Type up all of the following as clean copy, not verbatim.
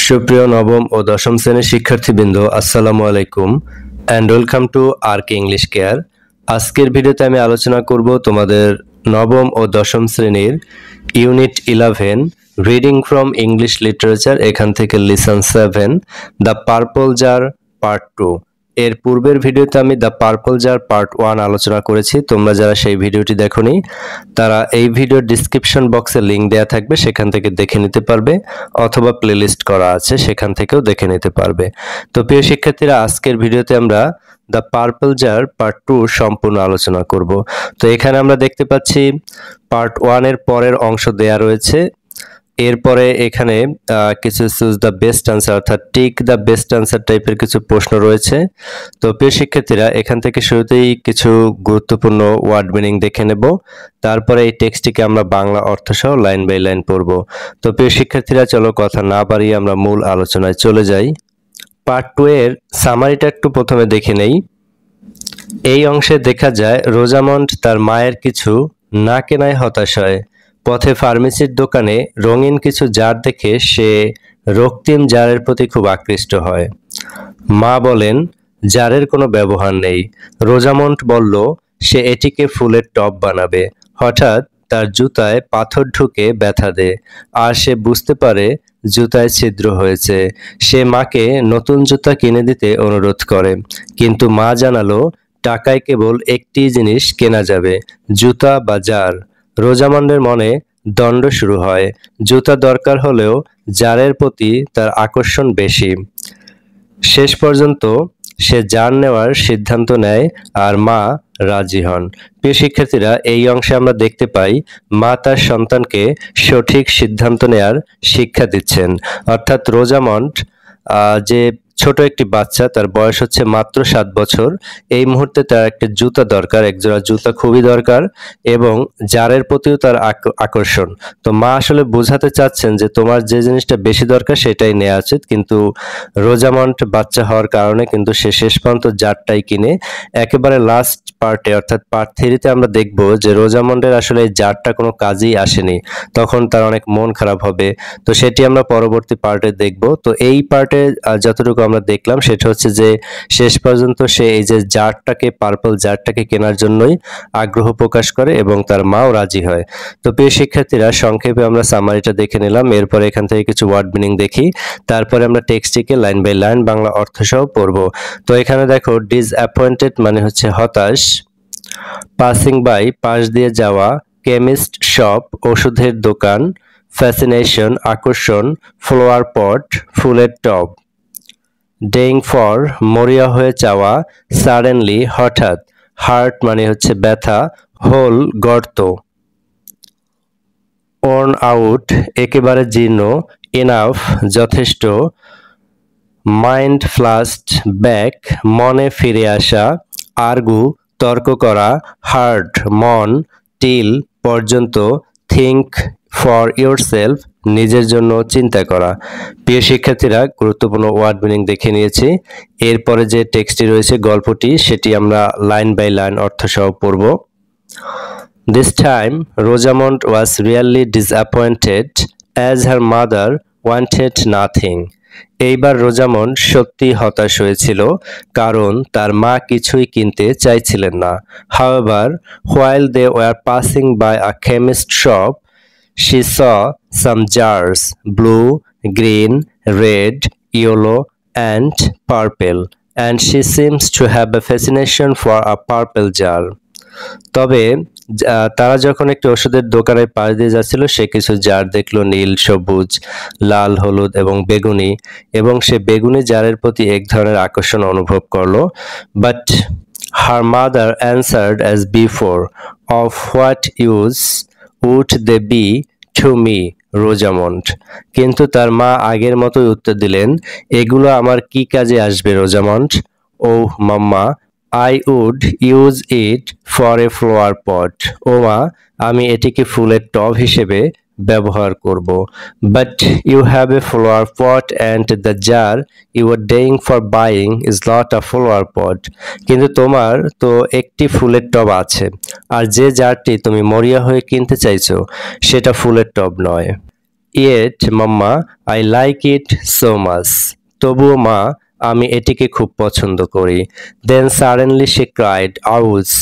সুপ্রিয় নবম ও দশম শ্রেণীর শিক্ষার্থীবৃন্দ, আসসালামু আলাইকুম and welcome to আরকে English care. আজকের ভিডিওতে আমি আলোচনা করব তোমাদের নবম ও দশম শ্রেণীর unit 11 reading from English literature, এখান থেকে lesson 7 the purple jar part 2। এর পূর্বের ভিডিওতে আমি দ্য পার্পল জার পার্ট 1 আলোচনা করেছি। তোমরা যারা সেই ভিডিওটি দেখোনি তারা এই ভিডিওর ডিসক্রিপশন বক্সে লিংক দেওয়া থাকবে, সেখান থেকে দেখে নিতে পারবে, অথবা প্লেলিস্ট করা আছে সেখান থেকেও দেখে নিতে পারবে। তো প্রিয় শিক্ষার্থীরা, আজকের ভিডিওতে আমরা দ্য পার্পল জার পার্ট 2 সম্পূর্ণ আলোচনা করব। তো এখানে আমরা দেখতে পাচ্ছি পার্ট 1 এর পরের অংশ দেয়া রয়েছে। এরপরে এখানে কিছু চুজ দ্য বেস্ট আনসার অর্থাৎ টিক দ্য বেস্ট আনসার টাইপের কিছু প্রশ্ন রয়েছে। তো প্রিয় শিক্ষার্থীরা, এখান থেকে শুরুতেই কিছু গুরুত্বপূর্ণ ওয়ার্ড মিনিং দেখে নেব, তারপরে এই টেক্সটটিকে আমরা বাংলা অর্থ সহ লাইন বাই লাইন পড়ব। তো প্রিয় শিক্ষার্থীরা, চলো কথা না বাড়িয়ে আমরা মূল আলোচনায় চলে যাই। পার্ট 2 এর সামারিটা একটু প্রথমে দেখে নেই। এই অংশে দেখা যায় রোজামন্ড তার মায়ের কিছু না কেনায় হতাশ হয়। পথে ফার্মেসির দোকানে রঙিন কিছু জার দেখে সে রক্তিম জারের প্রতি খুব আকৃষ্ট হয়। মা বলেন জারের কোনো ব্যবহার নেই। রোজামন্ড বলল সে এটিকে ফুলের টব বানাবে। হঠাৎ তার জুতায় পাথর ঢুকে ব্যথা দেয়, আর সে বুঝতে পারে জুতায় ছিদ্র হয়েছে। সে মাকে নতুন জুতা কিনে দিতে অনুরোধ করে, কিন্তু মা জানালো টাকায় কেবল একটি জিনিস কেনা যাবে, জুতা বা জার। রোজামন্ডের মনে দ্বন্দ্ব শুরু হয়। জুতা দরকার হলেও জারের প্রতি তার আকর্ষণ বেশি। শেষ পর্যন্ত সে জার নেওয়ার সিদ্ধান্ত নেয়, আর মা রাজি হন। প্রিয় শিক্ষার্থীরা, এই অংশে আমরা দেখতে পাই মা তার সন্তানকে সঠিক সিদ্ধান্ত নেয়ার শিক্ষা দিচ্ছেন। অর্থাৎ রোজামন্ড যে ছোট একটি বাচ্চা, তার বয়স হচ্ছে মাত্র 7 বছর। এই মুহূর্তে তার একটা জুতা দরকার, একজোড়া জুতা খুবই দরকার, এবং জারের প্রতিও তার আকর্ষণ। তো মা আসলে বোঝাতে চাচ্ছেন যে তোমার যে জিনিসটা বেশি দরকার সেটাই নেওয়া উচিত, কিন্তু রোজামন্ড বাচ্চা হওয়ার কারণে কিন্তু সে শেষ পর্যন্ত জারটাই কিনে। একেবারে লাস্ট পার্টে অর্থাৎ পার্ট 3-তে আমরা দেখব যে রোজামন্ডের আসলে এই জারটা কোনো কাজেই আসেনি, তখন তার অনেক মন খারাপ হবে। তো সেটি আমরা পরবর্তী পার্টে দেখব। তো এই পার্টে যতটুকু আমরা দেখলাম সেটা হচ্ছে যে শেষ পর্যন্ত সে এই যে জারটাকে, পার্পল জারটাকে কেনার জন্যই আগ্রহ প্রকাশ করে এবং তার মাও রাজি হয়। তো প্রিয় শিক্ষার্থীরা, সংক্ষেপে আমরা সামারিটা দেখে নিলাম। এরপরে এখান থেকে কিছু ওয়ার্ড মিনিং দেখি, তারপরে আমরা টেক্সটটিকে লাইন বাই লাইন বাংলা অর্থ সহ পড়ব। তো এখানে দেখো, ডিসঅ্যাপয়েন্টেড মানে হচ্ছে হতাশ, পাসিং বাই পাশ দিয়ে যাওয়া, কেমিস্ট শপ ওষুধের দোকান, ফ্যাসিনেশন আকর্ষণ, ফ্লাওয়ার পট ফুলের টব, ডেইং ফর মরিয়া হয়ে চাওয়া, সাডেনলি হঠাৎ, হার্ট মানে হচ্ছে ব্যথা, হোল গর্ত, ওর্ন আউট একেবারে জীর্ণ, ইনাফ যথেষ্ট, মাইন্ড ফ্লাস্ট ব্যাক মনে ফিরে আসা, আর্গু তর্ক করা, হার্ট মন, টিল পর্যন্ত, থিঙ্ক ফর ইয়োরসেলফ নিজের জন্য চিন্তা করা। প্রিয় শিক্ষার্থীরা, গুরুত্বপূর্ণ ওয়ার্ড মিনিং দেখে নিয়েছি। এরপরে যে টেক্সটটি রয়েছে গল্পটি, সেটি আমরা লাইন বাই লাইন অর্থ সহ পড়ব। This time Rosamond was really disappointed as her mother wanted nothing. এইবার রোজামন্ড সত্যি হতাশ হয়েছিল, কারণ তার মা কিছুই কিনতে চাইছিলেন না। However, while they were passing by a chemist shop, she saw some jars, blue, green, red, yellow, and purple, and she seems to have a fascination for a purple jar. তবে তারা যখন একটি ওষুধের দোকানের পাশ দিয়ে যাচ্ছিল, সে কিছু জার দেখলো, নীল, সবুজ, লাল, হলুদ এবং বেগুনি, এবং সে বেগুনি জারের প্রতি এক ধরনের আকর্ষণ অনুভব করলো। But her mother answered as before, of what use would they be to me Rosamond. কিন্তু তার মা আগের মতোই উত্তর দিলেন, এগুলো আমার কি কাজে আসবে Rosamond? Oh mamma, I would use it for a flower pot. ও মা, আমি এটিকে ফুলের টব হিসেবে ব্যবহার করব। But you have a flower pot and the jar you are dying for buying is not a flower pot. কিন্তু তোমার তো একটি ফুলের টব আছে, আর যে জারটি তুমি মরিয়া হয়ে কিনতে চাইছো সেটা ফুলের টব নয়। Yet, Mama, I like it so much. তবুও মা, আমি এটিকে খুব পছন্দ করি। Then suddenly she cried, ouch!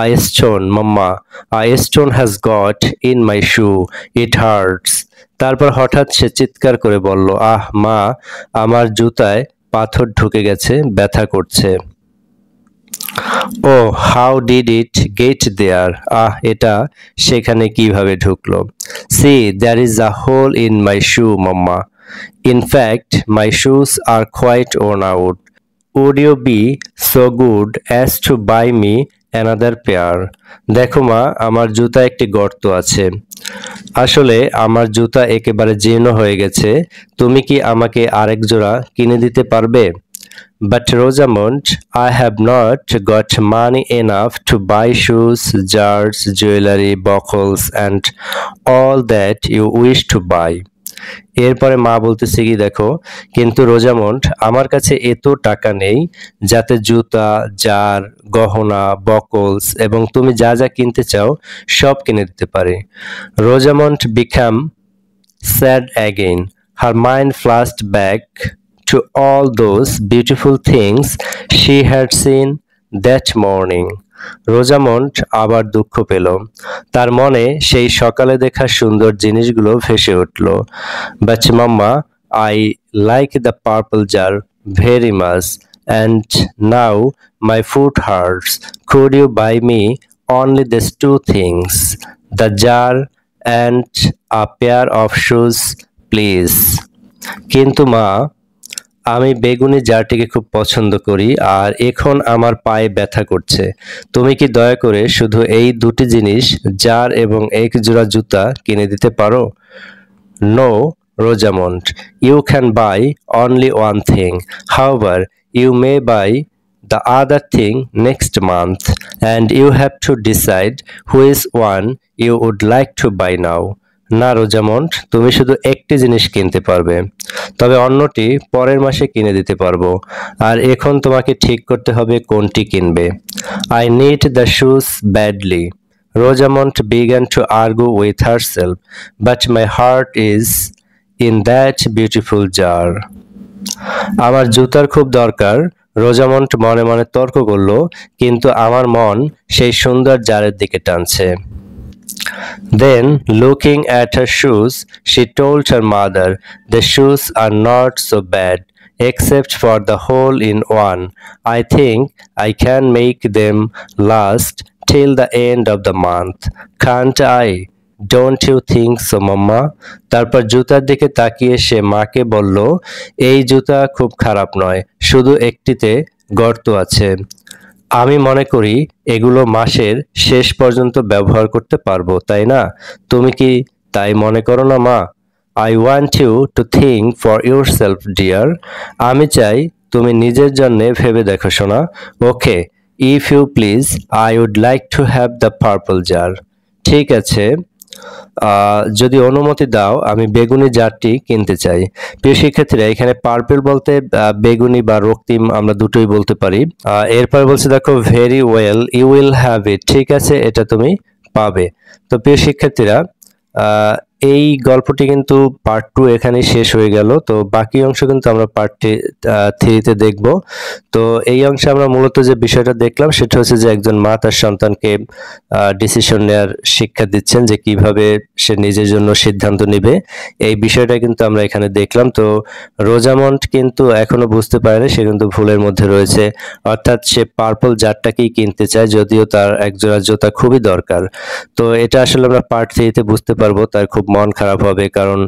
A stone, Mama. A stone has got in my shoe. It hurts. তারপর হঠাৎ সে চিৎকার করে বলল, আহ মা, আমার জুতায় পাথর ঢুকে গেছে, ব্যথা করছে। Oh, how did it get there? এটা সেখানে কিভাবে ঢুকলো? See, there is a hole in my shoe, Mama. In fact, my shoes are quite worn out. Would you be so good as to buy me another pair? দেখো মা, আমার জুতা একটি গর্ত আছে। আসলে আমার জুতা একেবারে জীর্ণ হয়ে গেছে। তুমি কি আমাকে আরেক জোড়া কিনে দিতে পারবে? But Rosamond, I have not got money enough to buy shoes, jars, jewelry, buckles and all that you wish to buy. এরপরে মা বলতেছে কি দেখো, কিন্তু রোজামন্ড, আমার কাছে এত টাকা নেই যাতে জুতা, জার, গহনা, বকলস এবং তুমি যা যা কিনতে চাও সব কিনে দিতে পারে। Rosamund became sad again. Her mind flashed back to all those beautiful things she had seen that morning. Rosamund আবার দুঃখ পেল। তার মনে সেই সকালে দেখা সুন্দর জিনিসগুলো ভেসে উঠল। But Mama, I like the purple jar very much and now my foot hurts. Could you buy me only these two things, the jar and a pair of shoes, please? কিন্তু মা, আমি বেগুনি জারটিকে খুব পছন্দ করি আর এখন আমার পায়ে ব্যথা করছে। তুমি কি দয়া করে শুধু এই দুটি জিনিস, জার এবং এক জোড়া জুতা কিনে দিতে পারো? No, Rosamond, you can buy only one thing. However, you may buy the other thing next month and you have to decide which one you would like to buy now. না Rosamund, তুমি শুধু একটি জিনিস কিনতে পারবে, তবে অন্যটি পরের মাসে কিনে দিতে পারবো। আর এখন তোমাকে ঠিক করতে হবে কোনটি কিনবে। I need the shoes badly. Rosamond began to argue with herself, but my heart is in that beautiful jar. আমার জুতার খুব দরকার, রোজামন্ড মনে মনে তর্ক করল, কিন্তু আমার মন সেই সুন্দর জারের দিকে টানছে। Then, looking at her shoes, she told her mother, the shoes are not so bad, except for the hole in one. I think I can make them last till the end of the month. Can't I? Don't you think so, Mama? তারপর জুতার দিকে তাকিয়ে সে মাকে বলল, এই জুতা খুব খারাপ নয়, শুধু একটিতে গর্ত আছে। আমি মনে করি এগুলো মাসের শেষ পর্যন্ত ব্যবহার করতে পারবো, তাই না? তুমি কি তাই মনে করো না মা? I want you to think for yourself, dear. আমি চাই তুমি নিজের জন্য ভেবে দেখো সোনা। Okay, if you please, I would like to have the purple jar. ঠিক আছে, যদি অনুমতি দাও, আমি বেগুনি জারটি কিনতে চাই। প্রিয় শিক্ষার্থীরা, এখানে পার্পল বলতে বেগুনি বা রক্তিম আমরা দুটোই বলতে পারি। এরপর বলছে দেখো, very well, you will have it. ঠিক আছে, এটা তুমি পাবে। তো প্রিয় শিক্ষার্থীরা, এই গল্পটি কিন্তু পার্ট 2 এখানেই শেষ হয়ে গেল। তো বাকি অংশ কিন্তু আমরা পার্ট 3-তে দেখব। তো এই অংশে আমরা মূলত যে বিষয়টা দেখলাম সেটা হচ্ছে যে একজন মা তার সন্তানকে ডিসিশন নেওয়ার শিক্ষা দিচ্ছেন, যে কিভাবে সে নিজের জন্য সিদ্ধান্ত নেবে। এই বিষয়টা কিন্তু আমরা এখানে দেখলাম। তো রোজামন্ড কিন্তু এখনো বুঝতে পারেনি, সে কিন্তু ভুলের মধ্যে রয়েছে। অর্থাৎ সে পার্পল জারটাকেই কিনতে চায়, যদিও তার একজোড়া জুতা খুবই দরকার। তো এটা আসলে আমরা পার্ট 3-তে বুঝতে পারবো। তার খুব মন খারাপ হবে, কারণ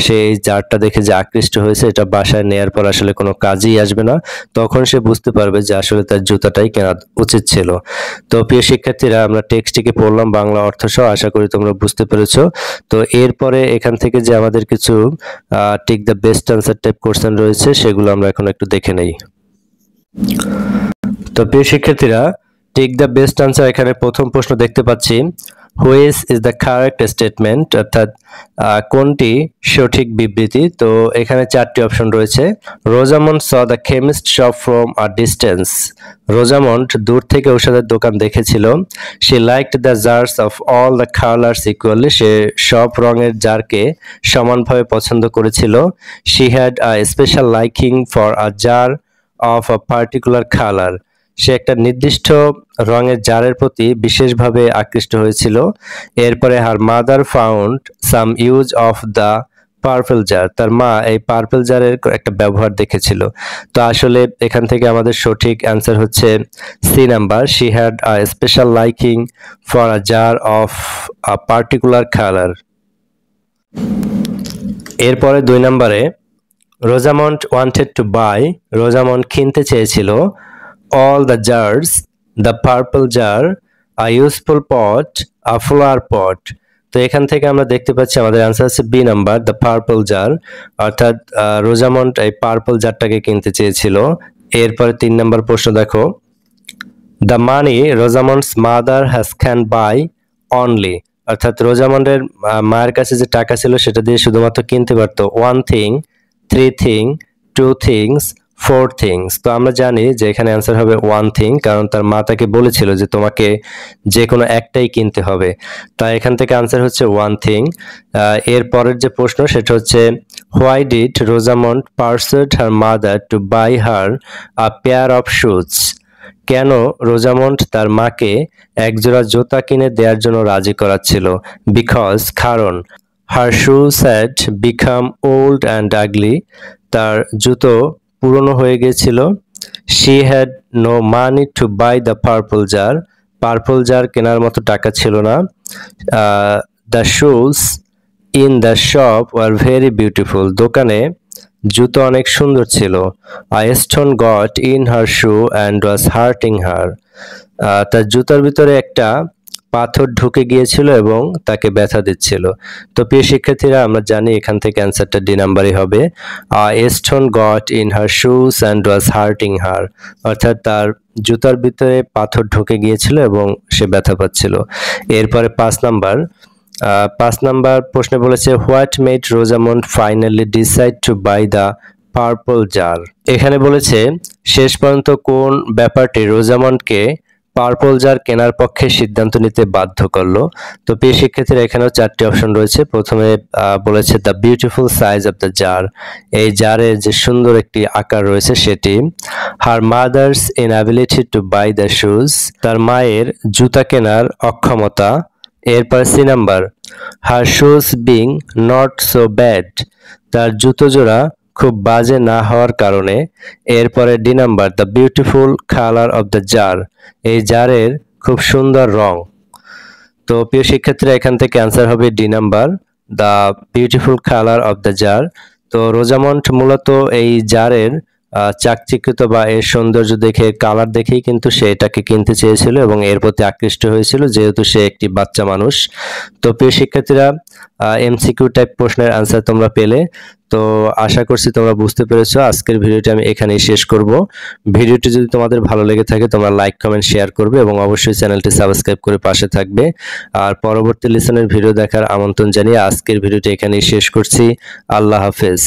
সে এই জারটা দেখে যে আকৃষ্ট হয়েছে, এটা বাসায় নেয়ার পর আসলে কোনো কাজেই আসবে না। তখন সে বুঝতে পারবে যে আসলে তার জুতাটাই কেনা উচিত ছিল। তো প্রিয় শিক্ষার্থীরা, আমরা টেক্সটটিকে পড়লাম বাংলা অর্থ সহ, আশা করি তোমরা বুঝতে পেরেছো। তো এরপরে এখান থেকে যে আমাদের কিছু tick the best answer type question রয়েছে, সেগুলো আমরা এখন একটু দেখে নেই। তো প্রিয় শিক্ষার্থীরা, টিক দ্য বেস্ট আনসার এখানে প্রথম প্রশ্ন দেখতে পাচ্ছি, which is the correct statement, অর্থাৎ কোনটি সঠিক বিবৃতি। তো এখানে চারটি অপশন রয়েছে। Rosamond saw the chemist shop from a distance, Rosamond দূর থেকে ঔষধের দোকান দেখেছিল। She liked the jars of all the colours equally, সে সব রঙের জারকে সমানভাবে পছন্দ করেছিল। She had a special liking for a jar of a particular colour, সে একটা নির্দিষ্ট রঙের জারের প্রতি বিশেষভাবে আকৃষ্ট হয়েছিল। এরপরে হার mother found some use of the purple jar, তার মা এই পার্পল জারের একটা ব্যবহার দেখেছিল। তো আসলে এখান থেকে আমাদের সঠিক অ্যান্সার হচ্ছে C number, she had a special liking for a jar of a particular colour. এরপরে 2 নম্বরে Rosamond wanted to buy, Rosamond কিনতে চেয়েছিল all the jars, the purple jar, a useful pot, a flower pot। তো এখান থেকে আমরা দেখতে পাচ্ছি আমাদের অ্যান্সার হচ্ছে B number, the purple jar, অর্থাৎ রোজামন্ড এই পার্পল জারটাকে কিনতে চেয়েছিল। এরপরে 3 নম্বর প্রশ্ন দেখো, the money Rosamond's mother has can buy only, অর্থাৎ রোজামন্ডের মায়ের কাছে যে টাকা ছিল সেটা দিয়ে শুধুমাত্র কিনতে পারতো 1 থিং, 3 থিং, 2 থিংস, 4 থিংস। তো আমরা জানি যে এখানে অ্যান্সার হবে 1 থিং, কারণ তার মা তাকে বলেছিল যে তোমাকে যে কোনো একটাই কিনতে হবে। তাই এখান থেকে অ্যান্সার হচ্ছে 1 থিং। এর পরের যে প্রশ্ন সেটা হচ্ছে why did Rosamond persuade her mother to buy her a pair of shoes, কেন রোজামন্ড তার মাকে একজোড়া জুতা কিনে দেওয়ার জন্য রাজি করাচ্ছিল? বিকজ, কারণ, her shoes had become old and ugly, তার জুতো পুরনো হয়ে গিয়েছিল। She had no money to buy the purple jar, purple jar কেনার মতো টাকা ছিল না। The shoes in the shop were very beautiful, দোকানে জুতো অনেক সুন্দর ছিল। A stone got in her shoe and was hurting her, তার জুতার ভিতরে একটা পাথর ঢুকে গিয়েছিল এবং তাকে ব্যথা দিচ্ছিল। তো প্রিয় শিক্ষার্থীরা, আমরা জানি এখান থেকে অ্যান্সারটা ডি নাম্বারই হবে। Stone got in her shoes and was hurting her, অর্থাৎ তার জুতার ভিতরে পাথর ঢুকে গিয়েছিল এবং সে ব্যথা পাচ্ছিল। এরপরে 5 নাম্বার প্রশ্নে বলেছে what made Rosamond finally decide to buy the purple jar, এখানে বলেছে শেষ পর্যন্ত কোন ব্যাপারটি রোজামন্ডকে পার্পল জার কেনার পক্ষে সিদ্ধান্ত নিতে বাধ্য করলো। তো প্রিয় শিক্ষার্থীরা, এখানেও 4টি অপশন রয়েছে। প্রথমে বলেছে the beautiful size of the jar, এই জারের যে সুন্দর একটি আকার রয়েছে সেটি। Her mother's inability to buy the shoes, তার মায়ের জুতা কেনার অক্ষমতা। এরপর C number, her shoes being not so bad, তার জুতো জোড়া খুব বাজে না হওয়ার কারণে। এরপরে D number, the beautiful colour of the jar, এই জারের খুব সুন্দর রং। তো প্রিয় শিক্ষার্থীরা, এখান থেকে অ্যান্সার হবে D number, the beautiful colour of the jar. তো রোজামন্ড মূলত এই জারের চাকচিক্যতা বা এর সৌন্দর্য দেখে, কালার দেখেই কিন্তু সে এটাকে কিনতে চেয়েছিল এবং এর প্রতি আকৃষ্ট হয়েছিল, যেহেতু সে একটি বাচ্চা মানুষ। তো প্রিয় শিক্ষার্থীরা, এমসিকিউ টাইপ প্রশ্নের আনসার তোমরা পেলে। তো আশা করছি তোমরা বুঝতে পেরেছো। আজকের ভিডিওটি আমি এখানেই শেষ করব। ভিডিওটি যদি তোমাদের ভালো লেগে থাকে তোমরা লাইক, কমেন্ট, শেয়ার করবে এবং অবশ্যই চ্যানেলটি সাবস্ক্রাইব করে পাশে থাকবে। আর পরবর্তী লেসনের ভিডিও দেখার আমন্ত্রণ জানিয়ে আজকের ভিডিওটি এখানেই শেষ করছি। আল্লাহ হাফেজ।